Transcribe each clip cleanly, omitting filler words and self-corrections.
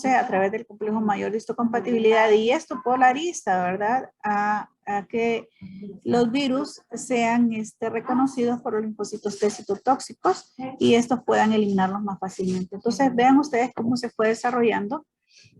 reconoce a través del complejo mayor de histocompatibilidad y esto polariza, ¿verdad? A que los virus sean reconocidos por los linfocitos T citotóxicos y estos puedan eliminarlos más fácilmente. Entonces, vean ustedes cómo se fue desarrollando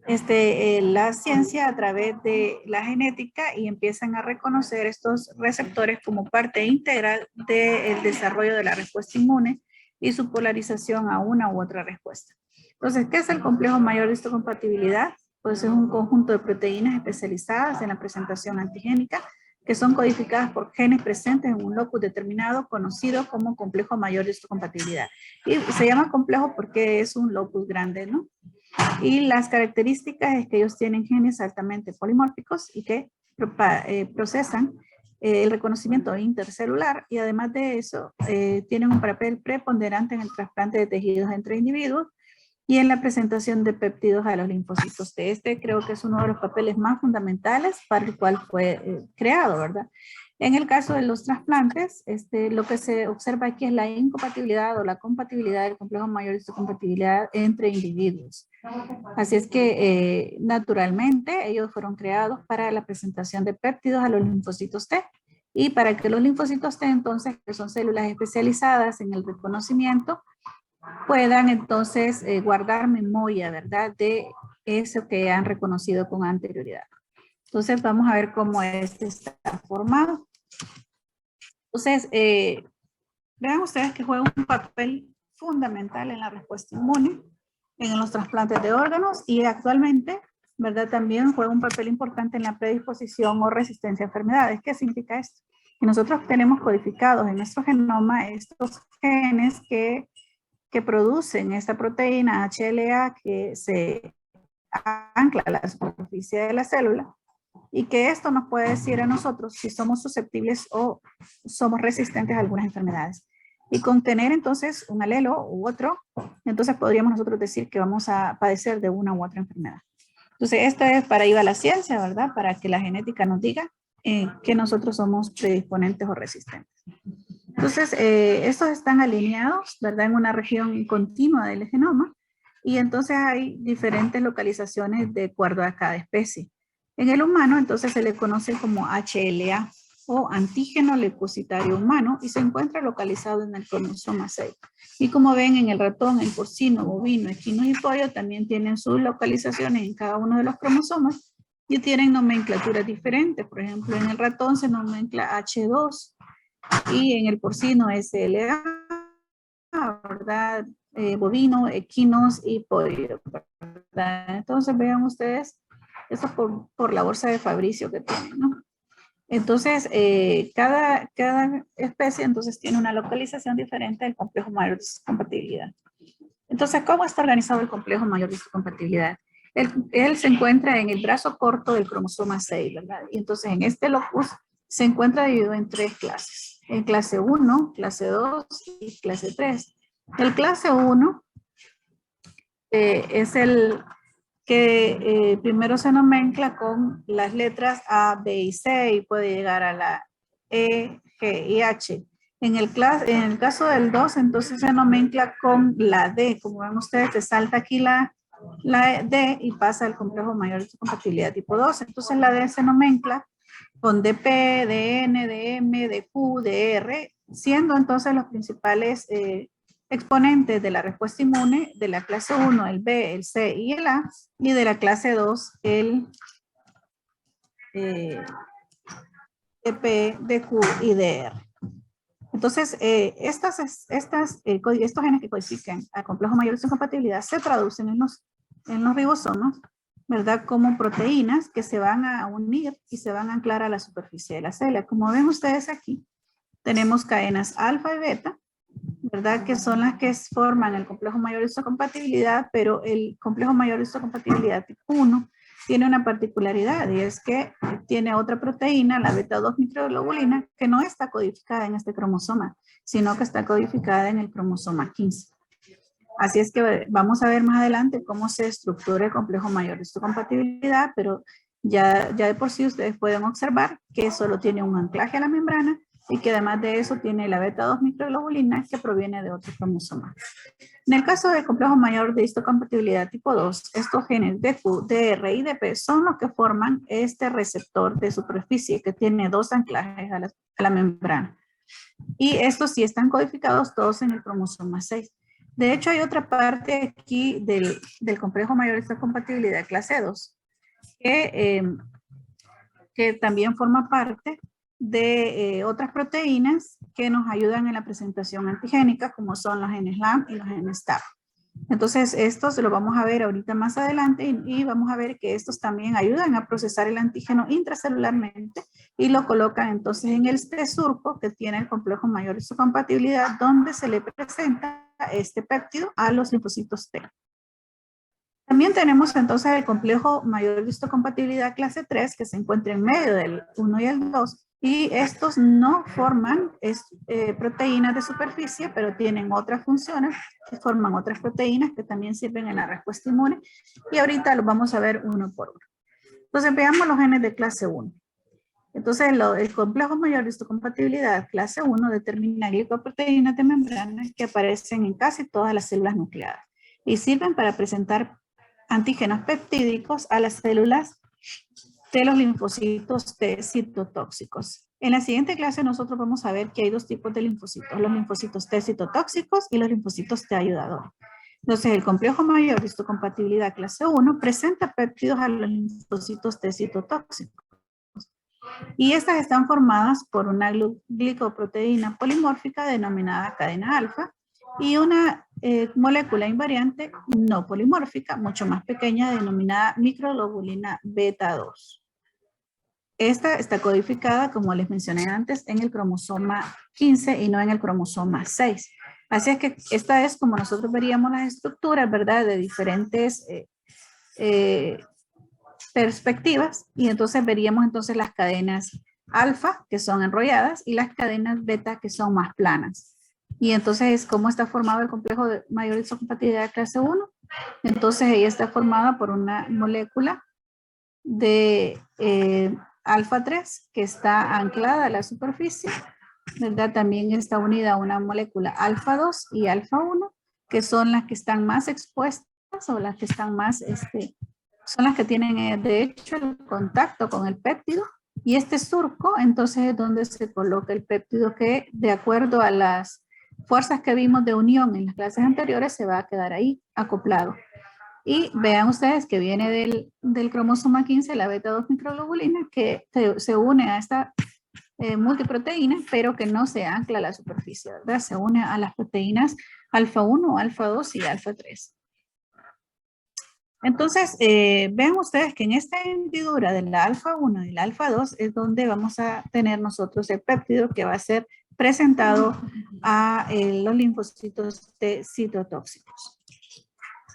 la ciencia a través de la genética y empiezan a reconocer estos receptores como parte integral del desarrollo de la respuesta inmune y su polarización a una u otra respuesta. Entonces, ¿qué es el complejo mayor de histocompatibilidad? Pues es un conjunto de proteínas especializadas en la presentación antigénica que son codificadas por genes presentes en un locus determinado conocido como complejo mayor de histocompatibilidad. Y se llama complejo porque es un locus grande, ¿no? Y las características es que ellos tienen genes altamente polimórficos y que procesan el reconocimiento intercelular y además de eso tienen un papel preponderante en el trasplante de tejidos entre individuos y en la presentación de péptidos a los linfocitos T. Creo que es uno de los papeles más fundamentales para el cual fue creado, ¿verdad? En el caso de los trasplantes, lo que se observa aquí es la incompatibilidad o la compatibilidad del complejo mayor de histocompatibilidad entre individuos. Así es que naturalmente ellos fueron creados para la presentación de péptidos a los linfocitos T y para que los linfocitos T entonces, que son células especializadas en el reconocimiento, puedan entonces guardar memoria, ¿verdad? De eso que han reconocido con anterioridad. Entonces vamos a ver cómo está formado. Entonces, vean ustedes que juega un papel fundamental en la respuesta inmune, en los trasplantes de órganos y actualmente, ¿verdad? También juega un papel importante en la predisposición o resistencia a enfermedades. ¿Qué significa esto? Que nosotros tenemos codificados en nuestro genoma estos genes que producen esta proteína HLA que se ancla a la superficie de la célula y que esto nos puede decir a nosotros si somos susceptibles o somos resistentes a algunas enfermedades. Y con tener entonces un alelo u otro, entonces podríamos nosotros decir que vamos a padecer de una u otra enfermedad. Entonces esto es para ir a la ciencia, ¿verdad? Para que la genética nos diga que nosotros somos predisponentes o resistentes. Entonces, estos están alineados, ¿verdad? En una región continua del genoma y entonces hay diferentes localizaciones de acuerdo a cada especie. En el humano, entonces se le conoce como HLA o antígeno leucocitario humano y se encuentra localizado en el cromosoma 6. Y como ven en el ratón, el porcino, bovino, equino y pollo también tienen sus localizaciones en cada uno de los cromosomas y tienen nomenclaturas diferentes. Por ejemplo, en el ratón se nomencla H2 y en el porcino SLA, ¿verdad? Bovino, equinos y pollo, ¿verdad? Entonces vean ustedes, eso por la bolsa de Fabricio que tienen, ¿no? Entonces, cada especie entonces tiene una localización diferente del complejo mayor de histocompatibilidad. Entonces, ¿cómo está organizado el complejo mayor de histocompatibilidad? Él se encuentra en el brazo corto del cromosoma 6, ¿verdad? Y entonces en este locus se encuentra dividido en 3 clases. En clase 1, clase 2 y clase 3. El clase 1 es el que primero se nomencla con las letras A, B y C y puede llegar a la E, G y H. En el caso del 2, entonces se nomencla con la D. Como ven ustedes, te salta aquí la D y pasa al complejo mayor de histocompatibilidad tipo 2. Entonces la D se nomencla con DP, DN, DM, DQ, DR, siendo entonces los principales exponentes de la respuesta inmune de la clase 1, el B, el C y el A, y de la clase 2, el DP, DQ y DR. Entonces, estos genes que codifican al complejo mayor de histocompatibilidad se traducen en los ribosomas, ¿verdad? Como proteínas que se van a unir y se van a anclar a la superficie de la célula. Como ven ustedes aquí, tenemos cadenas alfa y beta, ¿verdad? Que son las que forman el complejo mayor de histocompatibilidad, pero el complejo mayor de histocompatibilidad tipo 1 tiene una particularidad y es que tiene otra proteína, la beta-2 microglobulina, que no está codificada en este cromosoma, sino que está codificada en el cromosoma 15. Así es que vamos a ver más adelante cómo se estructura el complejo mayor de histocompatibilidad, pero ya de por sí ustedes pueden observar que solo tiene un anclaje a la membrana y que además de eso tiene la beta 2 microglobulina que proviene de otro cromosoma. En el caso del complejo mayor de histocompatibilidad tipo 2, estos genes DQ, DR y DP son los que forman este receptor de superficie que tiene dos anclajes a la membrana. Y estos sí están codificados todos en el cromosoma 6. De hecho, hay otra parte aquí del complejo mayor de histocompatibilidad clase 2 que también forma parte de otras proteínas que nos ayudan en la presentación antigénica, como son los genes LAM y los genes STAP. Entonces, estos lo vamos a ver ahorita más adelante y vamos a ver que estos también ayudan a procesar el antígeno intracelularmente y lo colocan entonces en este surco que tiene el complejo mayor de histocompatibilidad, donde se le presenta este péptido a los linfocitos T. También tenemos entonces el complejo mayor de histocompatibilidad clase 3 que se encuentra en medio del 1 y el 2 y estos no forman proteínas de superficie, pero tienen otras funciones que forman otras proteínas que también sirven en la respuesta inmune y ahorita los vamos a ver uno por uno. Entonces veamos los genes de clase 1. Entonces el complejo mayor de histocompatibilidad clase 1 determina glicoproteínas de membrana que aparecen en casi todas las células nucleadas y sirven para presentar antígenos peptídicos a las células de los linfocitos T citotóxicos. En la siguiente clase nosotros vamos a ver que hay dos tipos de linfocitos, los linfocitos T citotóxicos y los linfocitos T ayudadores. Entonces el complejo mayor de histocompatibilidad clase 1 presenta péptidos a los linfocitos T citotóxicos. Y estas están formadas por una glicoproteína polimórfica denominada cadena alfa y una molécula invariante no polimórfica, mucho más pequeña, denominada microglobulina beta 2. Esta está codificada, como les mencioné antes, en el cromosoma 15 y no en el cromosoma 6. Así es que esta es como nosotros veríamos las estructuras, ¿verdad? De diferentes perspectivas y entonces veríamos entonces las cadenas alfa que son enrolladas y las cadenas beta que son más planas. Y entonces, ¿cómo está formado el complejo mayor de histocompatibilidad clase 1? Entonces, ella está formada por una molécula de alfa 3 que está anclada a la superficie, ¿verdad? También está unida a una molécula alfa 2 y alfa 1, que son las que están más expuestas o las que están más, son las que tienen de hecho el contacto con el péptido. Y este surco, entonces, es donde se coloca el péptido que, de acuerdo a las fuerzas que vimos de unión en las clases anteriores, se va a quedar ahí acoplado. Y vean ustedes que viene del cromosoma 15, la beta 2 microglobulina, que se une a esta multiproteína, pero que no se ancla a la superficie, ¿verdad? Se une a las proteínas alfa 1, alfa 2 y alfa 3. Entonces, vean ustedes que en esta hendidura de la alfa 1 y la alfa 2 es donde vamos a tener nosotros el péptido que va a ser presentado a los linfocitos T citotóxicos.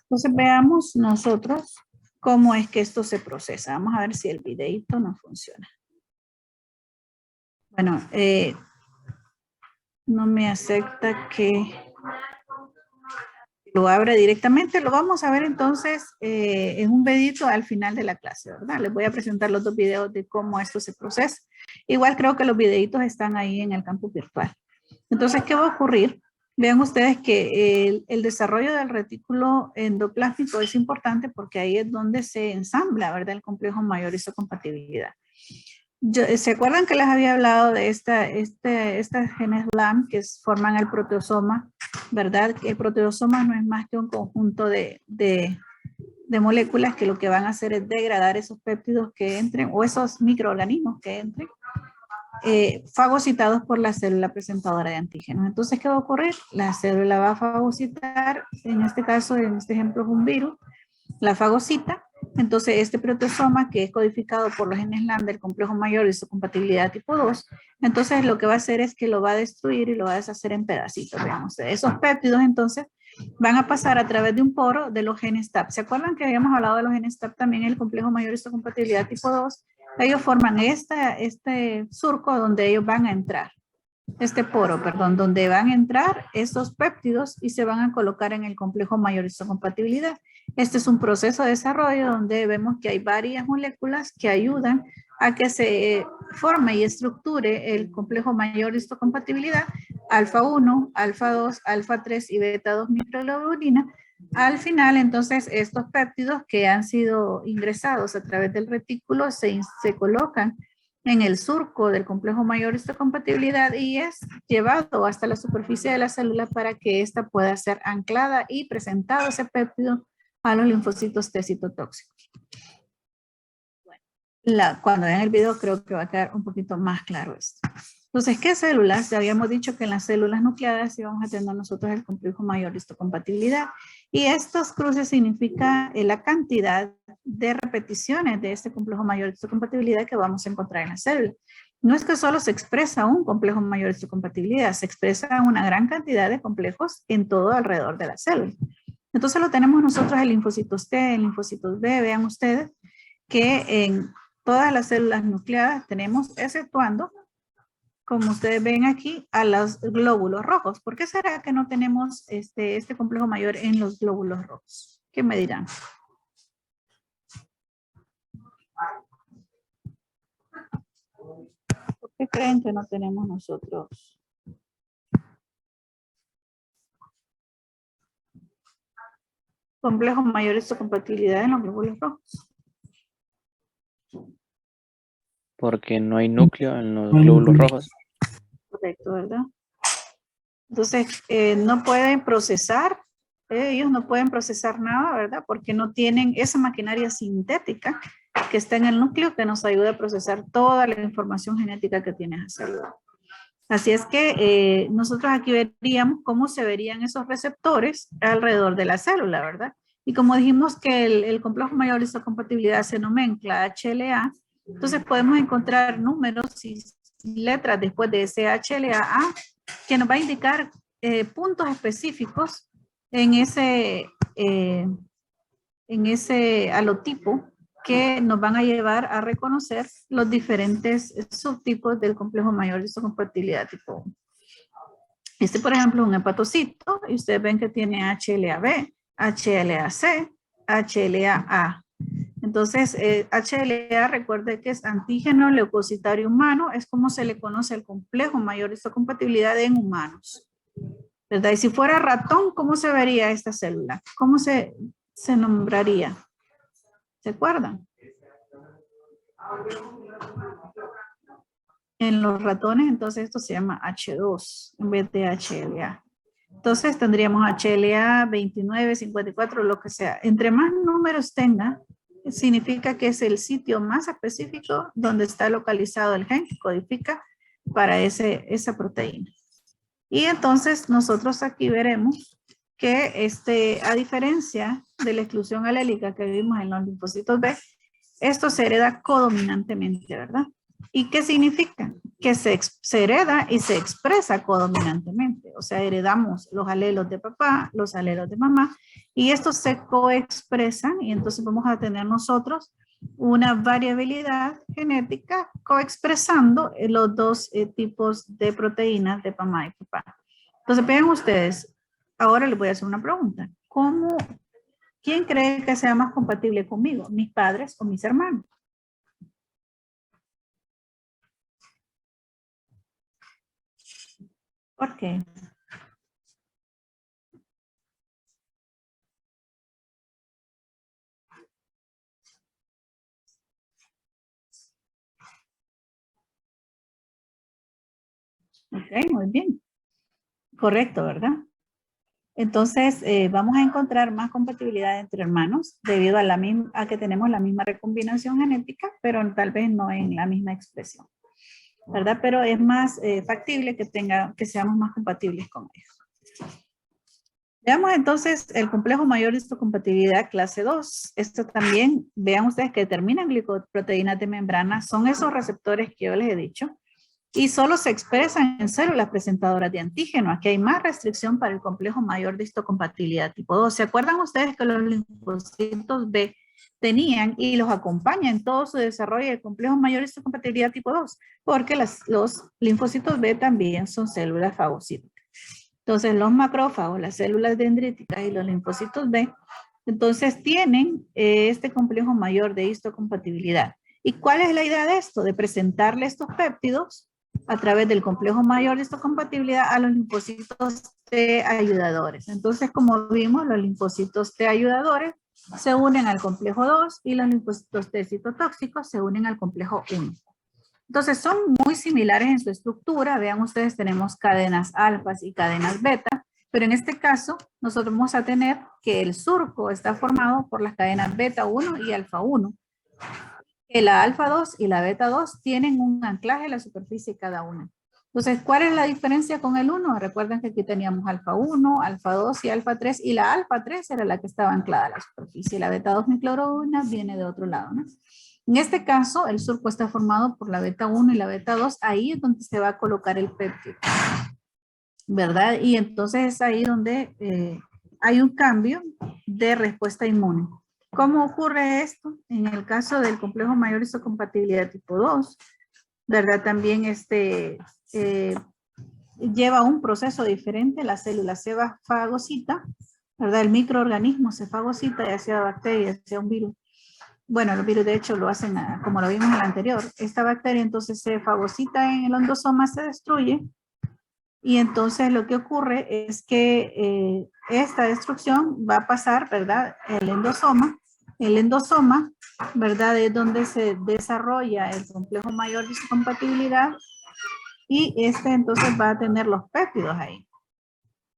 Entonces, veamos nosotros cómo es que esto se procesa. Vamos a ver si el videito no funciona. Bueno, no me acepta que lo abra directamente. Lo vamos a ver entonces en un videito al final de la clase, ¿verdad? Les voy a presentar los dos videos de cómo esto se procesa. Igual creo que los videitos están ahí en el campus virtual. Entonces, ¿qué va a ocurrir? Vean ustedes que el desarrollo del retículo endoplásmico es importante porque ahí es donde se ensambla, ¿verdad? El complejo mayor de histocompatibilidad. ¿Se acuerdan que les había hablado de estas genes LAM que forman el proteosoma, ¿verdad? El proteosoma no es más que un conjunto de moléculas que lo que van a hacer es degradar esos péptidos que entren o esos microorganismos que entren fagocitados por la célula presentadora de antígenos. Entonces, ¿qué va a ocurrir? La célula va a fagocitar, en este caso, en este ejemplo es un virus, la fagocita. Entonces, este proteosoma que es codificado por los genes LAM del complejo mayor de histocompatibilidad tipo 2, entonces lo que va a hacer es que lo va a destruir y lo va a deshacer en pedacitos. Veamos, esos péptidos entonces van a pasar a través de un poro de los genes TAP. ¿Se acuerdan que habíamos hablado de los genes TAP también en el complejo mayor de histocompatibilidad tipo 2? Ellos forman este surco donde ellos van a entrar. Este poro, perdón, donde van a entrar estos péptidos y se van a colocar en el complejo mayor de histocompatibilidad. Este es un proceso de desarrollo donde vemos que hay varias moléculas que ayudan a que se forme y estructure el complejo mayor de histocompatibilidad, alfa 1, alfa 2, alfa 3 y beta 2 microglobulina. Al final, entonces, estos péptidos que han sido ingresados a través del retículo se colocan en el surco del complejo mayor de histocompatibilidad y es llevado hasta la superficie de la célula para que ésta pueda ser anclada y presentado ese péptido a los linfocitos T citotóxicos. Cuando vean el video creo que va a quedar un poquito más claro esto. Entonces, ¿qué células? Ya habíamos dicho que en las células nucleadas íbamos a tener nosotros el complejo mayor de histocompatibilidad. Y estos cruces significan la cantidad de repeticiones de este complejo mayor de histocompatibilidad que vamos a encontrar en la célula. No es que solo se expresa un complejo mayor de histocompatibilidad, se expresa una gran cantidad de complejos en todo alrededor de la célula. Entonces lo tenemos nosotros en linfocitos T, en linfocitos B. Vean ustedes que en todas las células nucleadas tenemos, exceptuando, como ustedes ven aquí, a los glóbulos rojos. ¿Por qué será que no tenemos este complejo mayor en los glóbulos rojos? ¿Qué me dirán? ¿Por qué creen que no tenemos nosotros complejo mayor de histocompatibilidad en los glóbulos rojos? Porque no hay núcleo en los glóbulos rojos. Correcto, ¿verdad? Entonces, no pueden procesar, ellos no pueden procesar nada, ¿verdad? Porque no tienen esa maquinaria sintética que está en el núcleo que nos ayuda a procesar toda la información genética que tiene esa célula. Así es que nosotros aquí veríamos cómo se verían esos receptores alrededor de la célula, ¿verdad? Y como dijimos que el complejo mayor de histocompatibilidad se nomencla HLA, entonces podemos encontrar números y letras después de ese HLA que nos va a indicar puntos específicos en ese halotipo que nos van a llevar a reconocer los diferentes subtipos del complejo mayor de histocompatibilidad tipo 1. Este, por ejemplo, es un hepatocito y ustedes ven que tiene HLA-B, HLA-C, HLA-A. Entonces, HLA, recuerde que es antígeno leucocitario humano, es como se le conoce el complejo mayor de histocompatibilidad en humanos, ¿verdad? Y si fuera ratón, ¿cómo se vería esta célula? ¿Cómo se nombraría? ¿Se acuerdan? En los ratones, entonces esto se llama H2 en vez de HLA. Entonces tendríamos HLA 29, 54, lo que sea. Entre más números tenga, significa que es el sitio más específico donde está localizado el gen que codifica para esa proteína. Y entonces nosotros aquí veremos que a diferencia de la exclusión alélica que vimos en los linfocitos B, esto se hereda codominantemente, ¿verdad? ¿Y qué significa? Que se hereda y se expresa codominantemente. O sea, heredamos los alelos de papá, los alelos de mamá, y estos se coexpresan, y entonces vamos a tener nosotros una variabilidad genética coexpresando los dos tipos de proteínas de mamá y papá. Entonces, vean ustedes, ahora les voy a hacer una pregunta. ¿Quién cree que sea más compatible conmigo? ¿Mis padres o mis hermanos? ¿Por qué? Ok, muy bien. Correcto, ¿verdad? Entonces, vamos a encontrar más compatibilidad entre hermanos debido a que tenemos la misma recombinación genética, pero tal vez no en la misma expresión, ¿verdad? Pero es más factible que seamos más compatibles con ellos. Veamos entonces el complejo mayor de histocompatibilidad clase 2. Esto también, vean ustedes que determinan glicoproteínas de membrana, son esos receptores que yo les he dicho, y solo se expresan en células presentadoras de antígeno. Aquí hay más restricción para el complejo mayor de histocompatibilidad tipo 2. ¿Se acuerdan ustedes que los linfocitos B tenían y los acompaña en todo su desarrollo el complejo mayor de histocompatibilidad tipo 2? Porque los linfocitos B también son células fagocíticas. Entonces, los macrófagos, las células dendríticas y los linfocitos B, entonces tienen este complejo mayor de histocompatibilidad. ¿Y cuál es la idea de esto? De presentarle estos péptidos a través del complejo mayor de histocompatibilidad a los linfocitos T ayudadores. Entonces, como vimos, los linfocitos T ayudadores se unen al complejo 2 y los linfocitos T citotóxicos se unen al complejo 1. Entonces, son muy similares en su estructura. Vean ustedes, tenemos cadenas alfas y cadenas beta, pero en este caso, nosotros vamos a tener que el surco está formado por las cadenas beta 1 y alfa 1. La alfa 2 y la beta 2 tienen un anclaje en la superficie cada una. Entonces, ¿cuál es la diferencia con el 1? Recuerden que aquí teníamos alfa 1, alfa 2 y alfa 3, y la alfa 3 era la que estaba anclada a la superficie. La beta 2 miclorobina viene de otro lado, ¿no? En este caso, el surco está formado por la beta 1 y la beta 2. Ahí es donde se va a colocar el péptido, ¿verdad? Y entonces es ahí donde hay un cambio de respuesta inmune. ¿Cómo ocurre esto? En el caso del complejo mayor histocompatibilidad tipo 2, ¿verdad? También lleva un proceso diferente. La célula se fagocita, ¿verdad? El microorganismo se fagocita, ya sea bacteria, ya sea un virus. Bueno, los virus de hecho lo hacen como lo vimos en el anterior. Esta bacteria entonces se fagocita en el endosoma, se destruye. Y entonces lo que ocurre es que esta destrucción va a pasar, ¿verdad? El endosoma, ¿verdad? Es donde se desarrolla el complejo mayor de histocompatibilidad y entonces va a tener los péptidos ahí.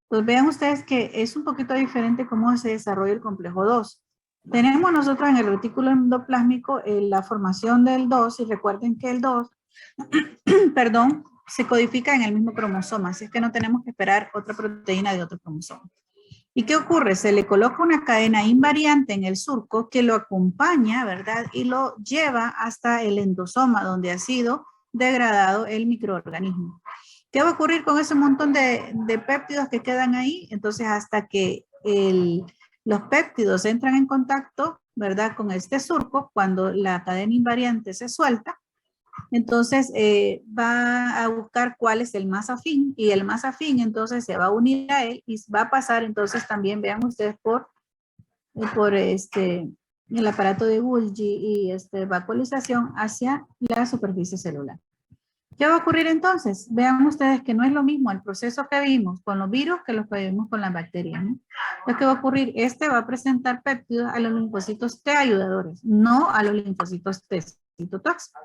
Pues vean ustedes que es un poquito diferente cómo se desarrolla el complejo 2. Tenemos nosotros en el retículo endoplásmico la formación del 2 y recuerden que el 2, perdón, se codifica en el mismo cromosoma, así es que no tenemos que esperar otra proteína de otro cromosoma. ¿Y qué ocurre? Se le coloca una cadena invariante en el surco que lo acompaña, ¿verdad? Y lo lleva hasta el endosoma donde ha sido degradado el microorganismo. ¿Qué va a ocurrir con ese montón de péptidos que quedan ahí? Entonces, hasta que los péptidos entran en contacto, ¿verdad? Con este surco, cuando la cadena invariante se suelta, entonces va a buscar cuál es el más afín y el más afín entonces se va a unir a él y va a pasar entonces también, vean ustedes, por el aparato de Golgi y vacuolización hacia la superficie celular. ¿Qué va a ocurrir entonces? Vean ustedes que no es lo mismo el proceso que vimos con los virus que lo que vimos con las bacterias, ¿no? Lo que va a ocurrir, va a presentar péptidos a los linfocitos T ayudadores, no a los linfocitos T citotóxicos.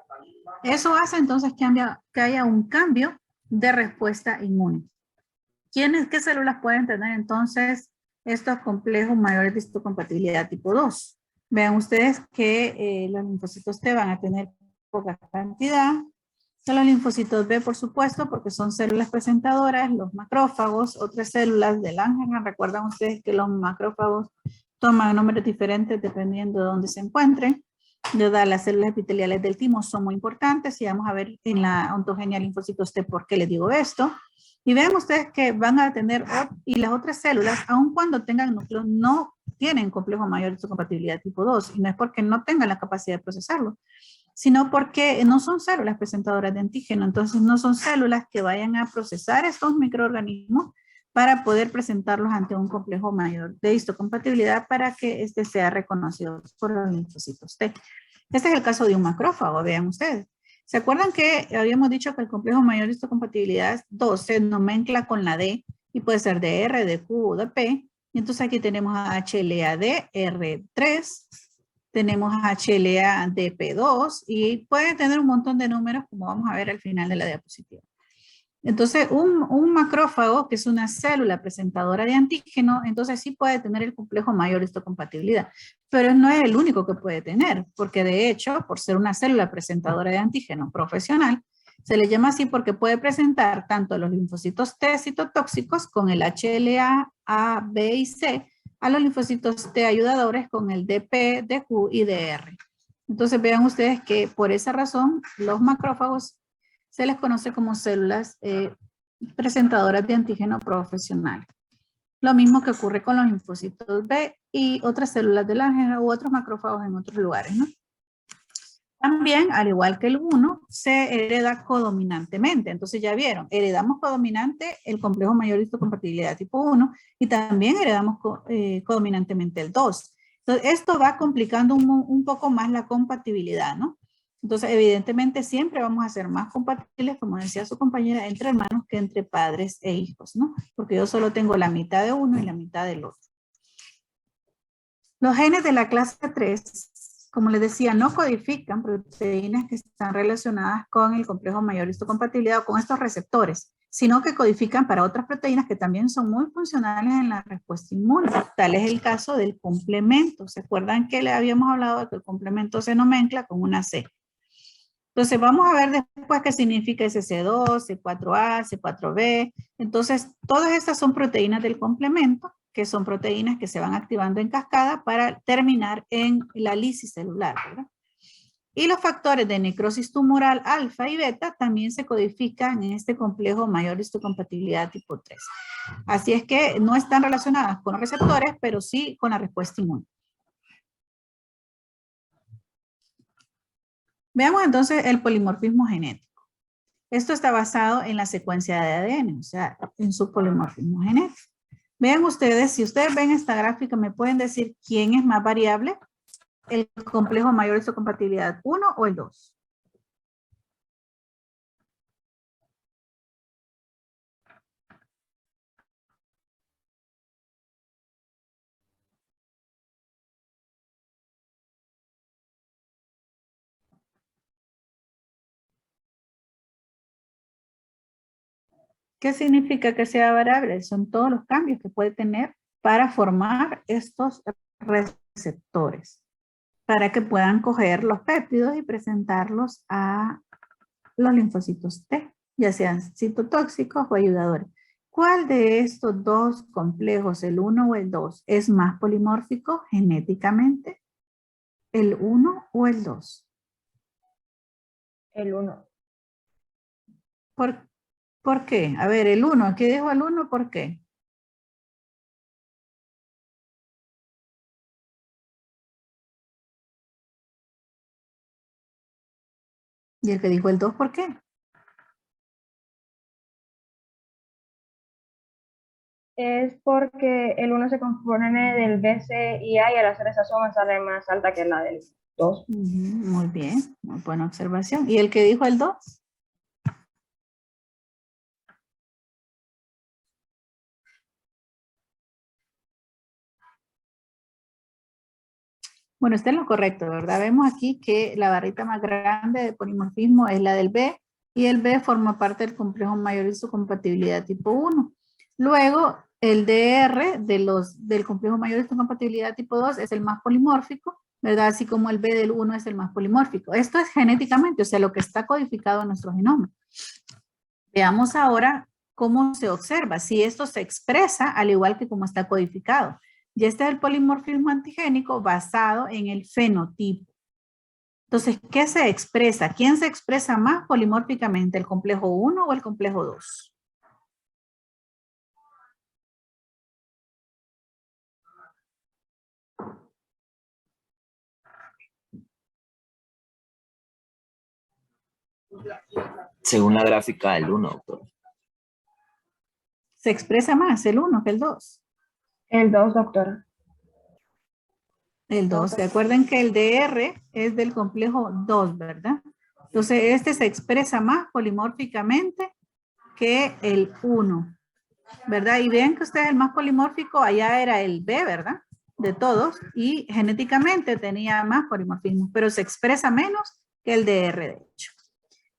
Eso hace entonces que haya un cambio de respuesta inmune. ¿Qué células pueden tener entonces estos complejos mayores de histocompatibilidad tipo 2? Vean ustedes que los linfocitos T van a tener poca cantidad. Los linfocitos B, por supuesto, porque son células presentadoras, los macrófagos, otras células del Langerhans. Recuerdan ustedes que los macrófagos toman nombres diferentes dependiendo de dónde se encuentren. Las células epiteliales del timo son muy importantes y vamos a ver en la ontogenia linfocitos T por qué les digo esto. Y vean ustedes que van a tener, y las otras células, aun cuando tengan núcleos, no tienen complejo mayor de histocompatibilidad tipo 2, y no es porque no tengan la capacidad de procesarlo, sino porque no son células presentadoras de antígeno, entonces no son células que vayan a procesar estos microorganismos para poder presentarlos ante un complejo mayor de histocompatibilidad para que sea reconocido por los linfocitos T. Este es el caso de un macrófago, vean ustedes. ¿Se acuerdan que habíamos dicho que el complejo mayor de histocompatibilidad 2 se nomencla con la D y puede ser de R, de Q o de P? Y entonces aquí tenemos a HLA-D, R3, tenemos HLA-DP2 y puede tener un montón de números como vamos a ver al final de la diapositiva. Entonces, un macrófago, que es una célula presentadora de antígeno, entonces sí puede tener el complejo mayor de histocompatibilidad, pero no es el único que puede tener, porque de hecho, por ser una célula presentadora de antígeno profesional, se le llama así porque puede presentar tanto los linfocitos T citotóxicos con el HLA, A, B y C, a los linfocitos T ayudadores con el DP, DQ y DR. Entonces vean ustedes que por esa razón los macrófagos se les conoce como células presentadoras de antígeno profesional. Lo mismo que ocurre con los linfocitos B y otras células del Langerhans u otros macrófagos en otros lugares, ¿no? También, al igual que el 1, se hereda codominantemente. Entonces ya vieron, heredamos codominante el complejo mayor de histocompatibilidad tipo 1 y también heredamos codominantemente el 2. Entonces esto va complicando un poco más la compatibilidad, ¿no? Entonces, evidentemente, siempre vamos a ser más compatibles, como decía su compañera, entre hermanos que entre padres e hijos, ¿no? Porque yo solo tengo la mitad de uno y la mitad del otro. Los genes de la clase 3, como les decía, no codifican proteínas que están relacionadas con el complejo mayor histocompatibilidad o con estos receptores, sino que codifican para otras proteínas que también son muy funcionales en la respuesta inmune. Tal es el caso del complemento. ¿Se acuerdan que le habíamos hablado de que el complemento se nomencla con una C? Entonces vamos a ver después qué significa SC2, C4A, C4B. Entonces todas estas son proteínas del complemento, que son proteínas que se van activando en cascada para terminar en la lisis celular, ¿verdad? Y los factores de necrosis tumoral alfa y beta también se codifican en este complejo mayor histocompatibilidad tipo 3. Así es que no están relacionadas con los receptores, pero sí con la respuesta inmune. Veamos entonces el polimorfismo genético. Esto está basado en la secuencia de ADN, o sea, en su polimorfismo genético. Vean ustedes, si ustedes ven esta gráfica, ¿me pueden decir quién es más variable? ¿El complejo mayor histocompatibilidad 1 o el 2? ¿Qué significa que sea variable? Son todos los cambios que puede tener para formar estos receptores, para que puedan coger los péptidos y presentarlos a los linfocitos T, ya sean citotóxicos o ayudadores. ¿Cuál de estos dos complejos, el 1 o el 2, es más polimórfico genéticamente? ¿El 1 o el 2? El 1. ¿Por qué? A ver, el 1, aquí dejo el 1, ¿por qué? Y el que dijo el 2, ¿por qué? Es porque el 1 se compone del B, C y A y al hacer esa suma sale más alta que la del 2. Muy bien, muy buena observación. ¿Y el que dijo el 2? Bueno, está en lo correcto, ¿verdad? Vemos aquí que la barrita más grande de polimorfismo es la del B y el B forma parte del complejo mayor histocompatibilidad tipo 1. Luego, el DR del complejo mayor histocompatibilidad tipo 2 es el más polimórfico, ¿verdad? Así como el B del 1 es el más polimórfico. Esto es genéticamente, o sea, lo que está codificado en nuestro genoma. Veamos ahora cómo se observa, si esto se expresa al igual que como está codificado. Y este es el polimorfismo antigénico basado en el fenotipo. Entonces, ¿qué se expresa? ¿Quién se expresa más polimórficamente, el complejo 1 o el complejo 2? Según la gráfica del 1, doctor. Se expresa más el 1 que el 2. El 2, doctora. El 2. ¿Se acuerdan que el DR es del complejo 2, verdad? Entonces, este se expresa más polimórficamente que el 1, ¿verdad? Y vean que usted es el más polimórfico, allá era el B, ¿verdad? De todos, y genéticamente tenía más polimorfismo, pero se expresa menos que el DR, de hecho.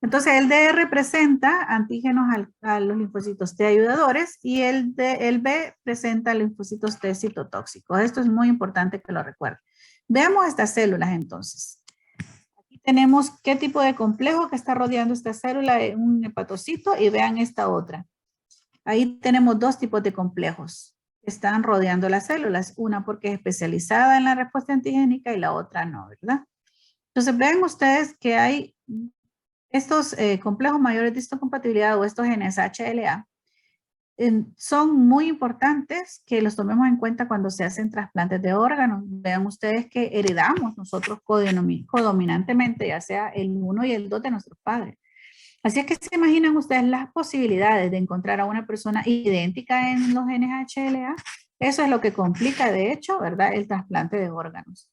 Entonces, el DR presenta antígenos a los linfocitos T ayudadores y el B presenta linfocitos T citotóxicos. Esto es muy importante que lo recuerden. Veamos estas células entonces. Aquí tenemos qué tipo de complejo que está rodeando esta célula, un hepatocito, y vean esta otra. Ahí tenemos dos tipos de complejos que están rodeando las células. Una porque es especializada en la respuesta antigénica y la otra no, ¿verdad? Entonces, vean ustedes que hay estos complejos mayores de histocompatibilidad o estos genes HLA son muy importantes que los tomemos en cuenta cuando se hacen trasplantes de órganos. Vean ustedes que heredamos nosotros codominantemente, ya sea el 1 y el 2 de nuestros padres. Así es que se imaginan ustedes las posibilidades de encontrar a una persona idéntica en los genes HLA. Eso es lo que complica, de hecho, ¿verdad? El trasplante de órganos.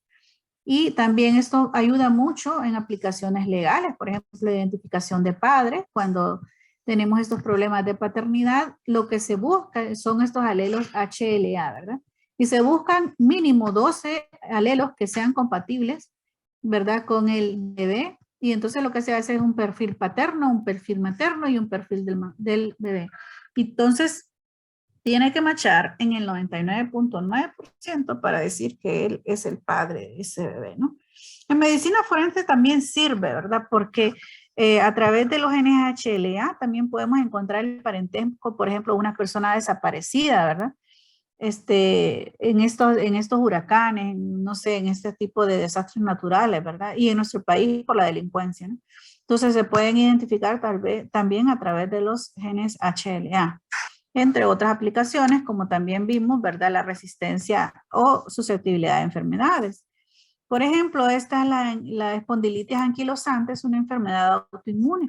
Y también esto ayuda mucho en aplicaciones legales, por ejemplo, la identificación de padres. Cuando tenemos estos problemas de paternidad, lo que se busca son estos alelos HLA, ¿verdad? Y se buscan mínimo 12 alelos que sean compatibles, ¿verdad? Con el bebé. Y entonces lo que se hace es un perfil paterno, un perfil materno y un perfil del bebé. Entonces, tiene que machar en el 99.9% para decir que él es el padre de ese bebé, ¿no? En medicina forense también sirve, ¿verdad? Porque a través de los genes HLA también podemos encontrar el parentesco, por ejemplo, una persona desaparecida, ¿verdad? En estos huracanes, no sé, en este tipo de desastres naturales, ¿verdad? Y en nuestro país por la delincuencia, ¿no? Entonces se pueden identificar tal vez también a través de los genes HLA, entre otras aplicaciones, como también vimos, ¿verdad? La resistencia o susceptibilidad a enfermedades. Por ejemplo, esta es la espondilitis anquilosante, es una enfermedad autoinmune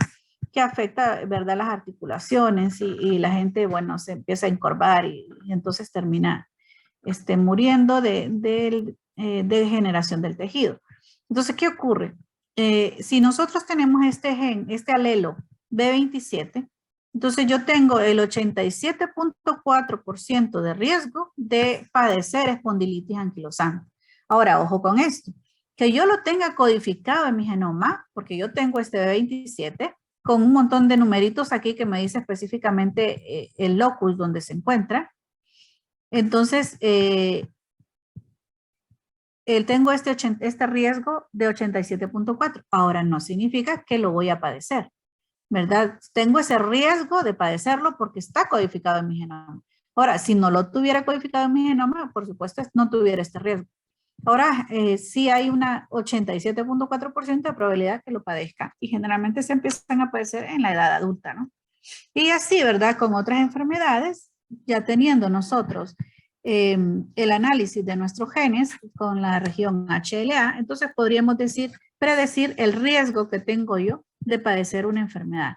que afecta, ¿verdad?, las articulaciones y la gente, bueno, se empieza a encorvar y entonces termina muriendo de degeneración del tejido. Entonces, ¿qué ocurre? Si nosotros tenemos este gen, este alelo B27, entonces yo tengo el 87.4% de riesgo de padecer espondilitis anquilosante. Ahora, ojo con esto, que yo lo tenga codificado en mi genoma, porque yo tengo este B27 con un montón de numeritos aquí que me dice específicamente el locus donde se encuentra. Entonces, tengo este riesgo de 87.4. Ahora, no significa que lo voy a padecer, ¿verdad? Tengo ese riesgo de padecerlo porque está codificado en mi genoma. Ahora, si no lo tuviera codificado en mi genoma, por supuesto, no tuviera este riesgo. Ahora, sí hay una 87.4% de probabilidad que lo padezca y generalmente se empiezan a padecer en la edad adulta, ¿no? Y así, ¿verdad? Con otras enfermedades, ya teniendo nosotros el análisis de nuestros genes con la región HLA, entonces podríamos predecir el riesgo que tengo yo de padecer una enfermedad.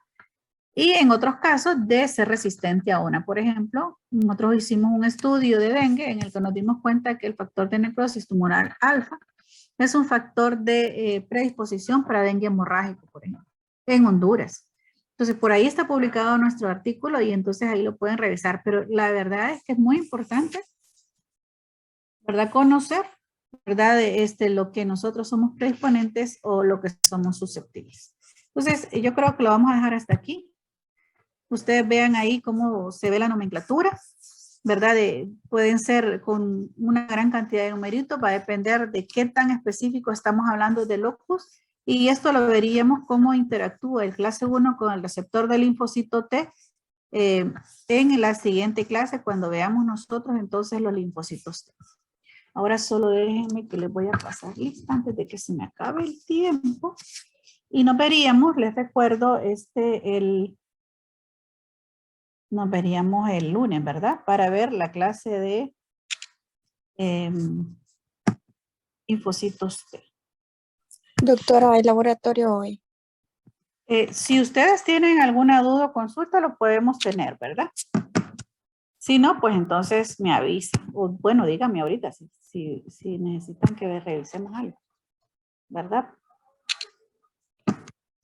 Y en otros casos de ser resistente a una. Por ejemplo, nosotros hicimos un estudio de dengue en el que nos dimos cuenta que el factor de necrosis tumoral alfa es un factor de predisposición para dengue hemorrágico, por ejemplo, en Honduras. Entonces, por ahí está publicado nuestro artículo y entonces ahí lo pueden revisar. Pero la verdad es que es muy importante, ¿verdad? Conocer, ¿verdad? Lo que nosotros somos predisponentes o lo que somos susceptibles. Entonces, yo creo que lo vamos a dejar hasta aquí. Ustedes vean ahí cómo se ve la nomenclatura, ¿verdad? Pueden ser con una gran cantidad de numeritos, va a depender de qué tan específico estamos hablando de locus, y esto lo veríamos cómo interactúa el clase 1 con el receptor del linfocito T en la siguiente clase cuando veamos nosotros entonces los linfocitos T. Ahora solo déjenme que les voy a pasar lista antes de que se me acabe el tiempo. Y nos veríamos, les recuerdo, nos veríamos el lunes, ¿verdad? Para ver la clase de linfocitos T. Doctora, ¿hay laboratorio hoy? Si ustedes tienen alguna duda o consulta, lo podemos tener, ¿verdad? Si no, pues entonces me avisan. O, bueno, díganme ahorita si necesitan que revisemos algo, ¿verdad?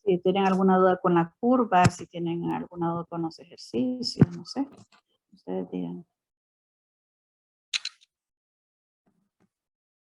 Si tienen alguna duda con la curva, si tienen alguna duda con los ejercicios, no sé. Ustedes digan.